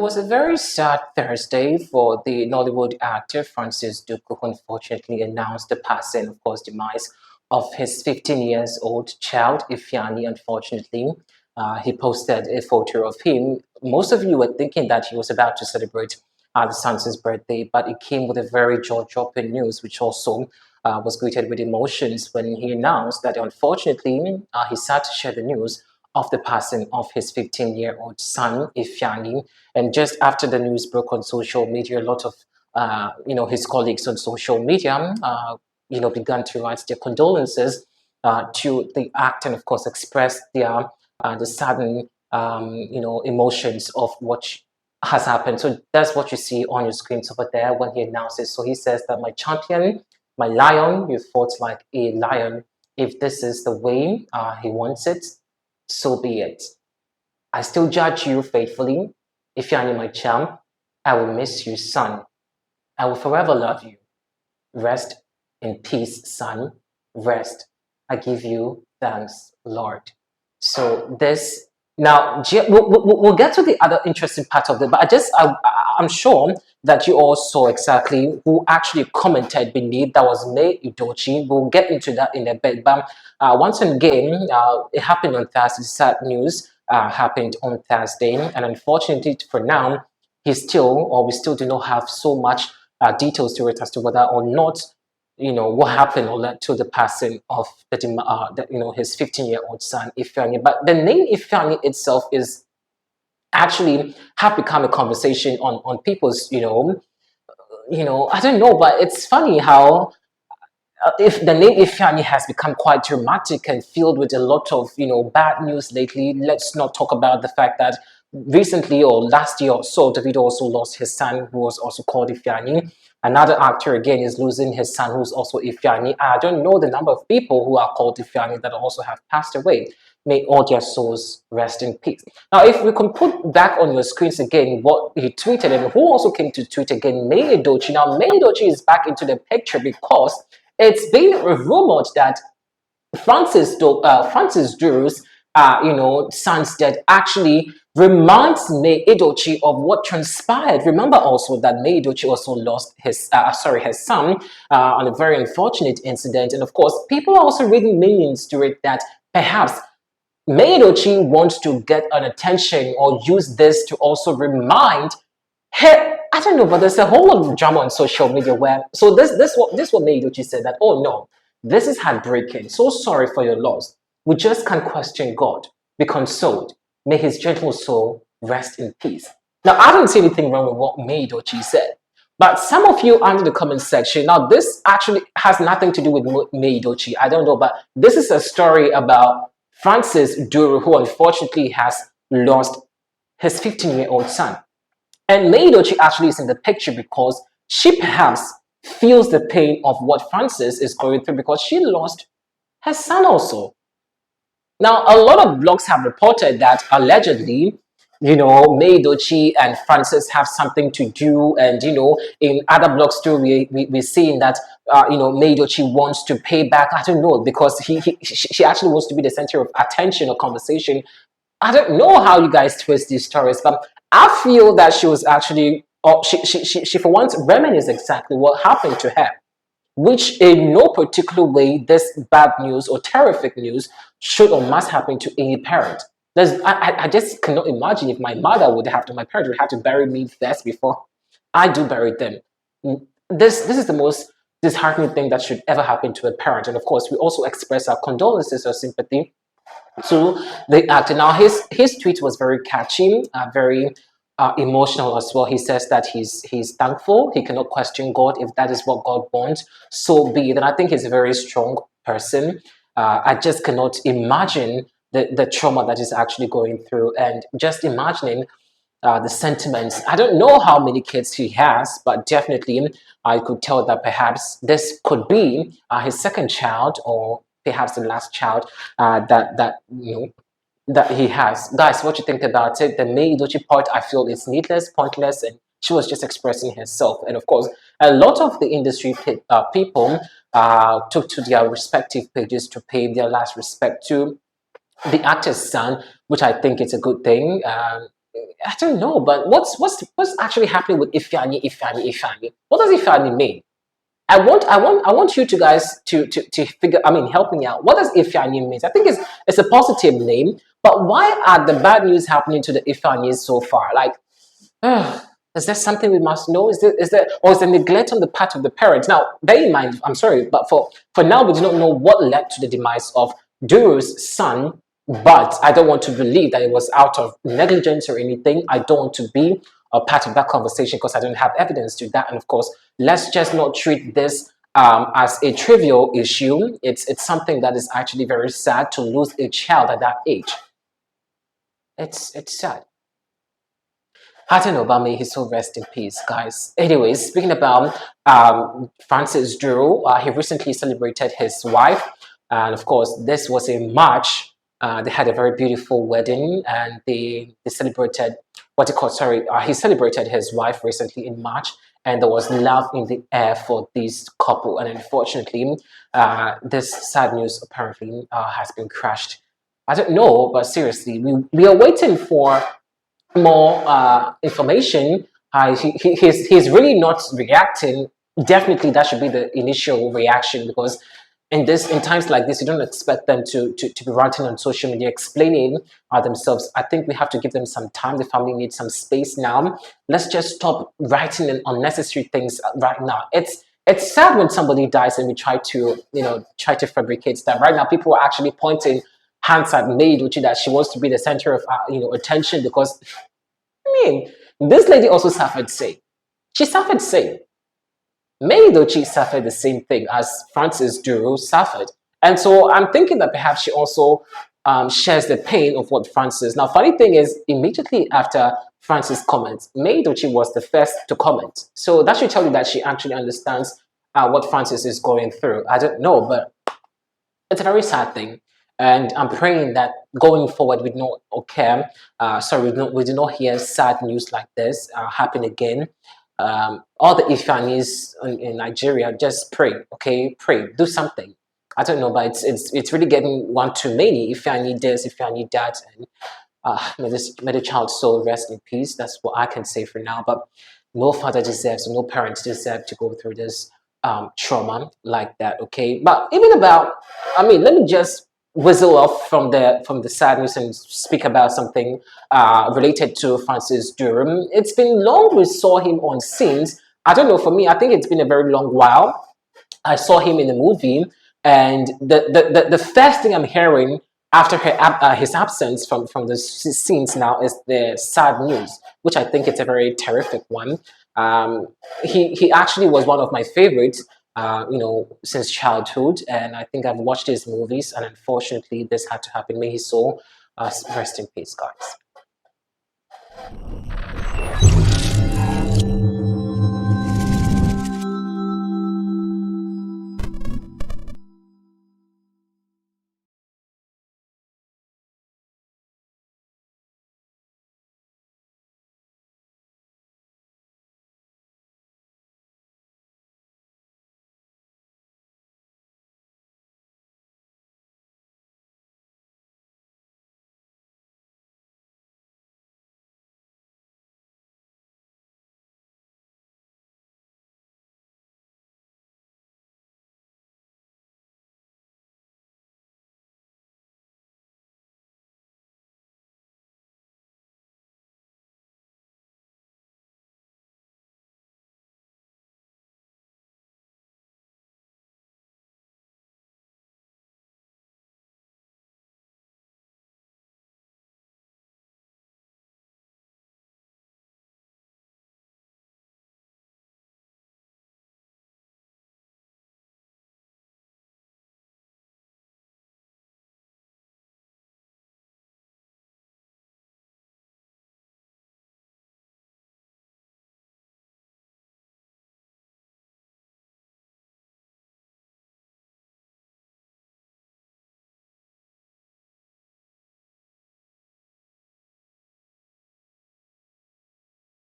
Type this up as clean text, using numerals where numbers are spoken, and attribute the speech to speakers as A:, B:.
A: was a very sad Thursday for the Nollywood actor Francis Duku, who unfortunately announced the passing, of course, demise of his 15 years old child, Ifeanyi. Unfortunately, he posted a photo of him. Most of you were thinking that he was about to celebrate the son's birthday, but it came with a very jaw-dropping news, which also was greeted with emotions when he announced that unfortunately he's sad to share the news of the passing of his 15-year-old son, Ifeanyi. And just after the news broke on social media, a lot of his colleagues on social media, began to write their condolences to the actor, and of course express their the sudden emotions of what has happened. So that's what you see on your screens over there when he announces. So he says that my champion, my lion, you fought like a lion. If this is the way he wants it, so be it. I still judge you faithfully. If you are my champ, I will miss you, son. I will forever love you. Rest in peace, son. Rest. I give you thanks, Lord. So this now we'll get to the other interesting part of it, but I'm sure that you all saw exactly who actually commented beneath. That was May Idochi. We'll get into that in a bit, but once again, it happened on Thursday. Sad news happened on Thursday, and unfortunately for now, we still do not have so much details to it as to whether or not what happened or led to the passing of his 15-year-old son Ifeanyi. But the name Ifeanyi itself is actually have become a conversation on people's I don't know, but it's funny how if the name Ifeanyi has become quite dramatic and filled with a lot of bad news lately. Let's not talk about the fact that recently or last year or so, David also lost his son, who was also called Ifeanyi. Another actor again is losing his son, who's also Ifeanyi. I don't know the number of people who are called Ifeanyi that also have passed away. May all their souls rest in peace. Now, if we can put back on your screens again what he tweeted, and who also came to tweet again, May Edochie. Now, May Edochie is back into the picture because it's been rumored that Francis Duru's son's death actually reminds May Edochie of what transpired. Remember also that May Edochie also lost his son on a very unfortunate incident, and of course, people are also reading meanings to it that perhaps May Edochie wants to get an attention or use this to also remind her. I don't know, but there's a whole lot of drama on social media where this what May Edochie said that, oh no, this is heartbreaking. So sorry for your loss. We just can't question God. Be consoled. May his gentle soul rest in peace. Now, I don't see anything wrong with what May Edochie said. But some of you under the comment section, now this actually has nothing to do with May Edochie. I don't know, but this is a story about Francis Duru, who unfortunately has lost his 15-year-old son. And May Edochie actually is in the picture because she perhaps feels the pain of what Francis is going through because she lost her son also. Now, a lot of blogs have reported that allegedly, May Edochie and Francis have something to do, and in other blogs too, we're seeing that May Edochie wants to pay back. I don't know, because she actually wants to be the center of attention or conversation. I don't know how you guys twist these stories, but I feel that she was actually, or she for once reminisced exactly what happened to her, which in no particular way this bad news or terrific news should or must happen to any parent. I just cannot imagine if my parent would have to bury me first before I do bury them. This is the most disheartening thing that should ever happen to a parent. And of course, we also express our condolences or sympathy to the actor. Now, his tweet was very catchy, very emotional as well. He says that he's thankful. He cannot question God. If that is what God wants, so be it. And I think he's a very strong person. I just cannot imagine the trauma that he's actually going through, and just imagining the sentiments. I don't know how many kids he has, but definitely I could tell that perhaps this could be his second child, or perhaps the last child that he has. Guys, what you think about it? The May Edochie part, I feel is needless, pointless, and she was just expressing herself. And of course, a lot of the industry people took to their respective pages to pay their last respect to the actor's son, which I think is a good thing. I don't know, but what's actually happening with Ifeanyi? What does Ifeanyi mean? I want you to guys to figure. I mean, help me out. What does Ifeanyi mean? I think it's a positive name, but why are the bad news happening to the Ifeanyis so far? Like, is there something we must know? Or is there neglect on the part of the parents? Now, bear in mind, I'm sorry, but for now, we do not know what led to the demise of Duru's son. But I don't want to believe that it was out of negligence or anything. I don't want to be a part of that conversation because I don't have evidence to that. And of course, let's just not treat this as a trivial issue. It's something that is actually very sad to lose a child at that age. It's sad. I don't know about me. He's so rest in peace, guys. Anyways, speaking about Francis Duru, he recently celebrated his wife, and of course, this was in March. They had a very beautiful wedding, and they celebrated what he called. Sorry, he celebrated his wife recently in March, and there was love in the air for this couple. And unfortunately, this sad news apparently has been crushed. I don't know, but seriously, we are waiting for more information. He's really not reacting. Definitely, that should be the initial reaction because in times like this, you don't expect them to be writing on social media explaining themselves. I think we have to give them some time. The family needs some space now. Let's just stop writing in unnecessary things right now. It's sad when somebody dies and we try to fabricate that. Right now, people are actually pointing hands at Maid, which is that she wants to be the center of attention because I mean, this lady also suffered same. She suffered same. Many Dochi suffered the same thing as Francis Duru suffered. And so I'm thinking that perhaps she also shares the pain of what Francis. Now, funny thing is, immediately after Francis' comments, May Dochi was the first to comment. So that should tell you that she actually understands what Francis is going through. I don't know, but it's a very sad thing. And I'm praying that going forward, we do not occur. Sorry, we do not hear sad news like this happen again. All the Ifanis in Nigeria, just pray, okay? Pray, do something. I don't know, but it's really getting one too many. Ifani this, Ifani that, and may the child soul rest in peace. That's what I can say for now. But no father deserves, no parents deserve to go through this trauma like that. Okay, but even about, I mean, let me just whistle off from the sadness and speak about something related to Francis Durham. It's been long we saw him on scenes. I don't know. For me, I think it's been a very long while. I saw him in the movie, and the first thing I'm hearing after his absence from the scenes now is the sad news, which I think it's a very terrific one. He actually was one of my favorites, since childhood, and I think I've watched his movies, and unfortunately, this had to happen. May his soul rest in peace, guys.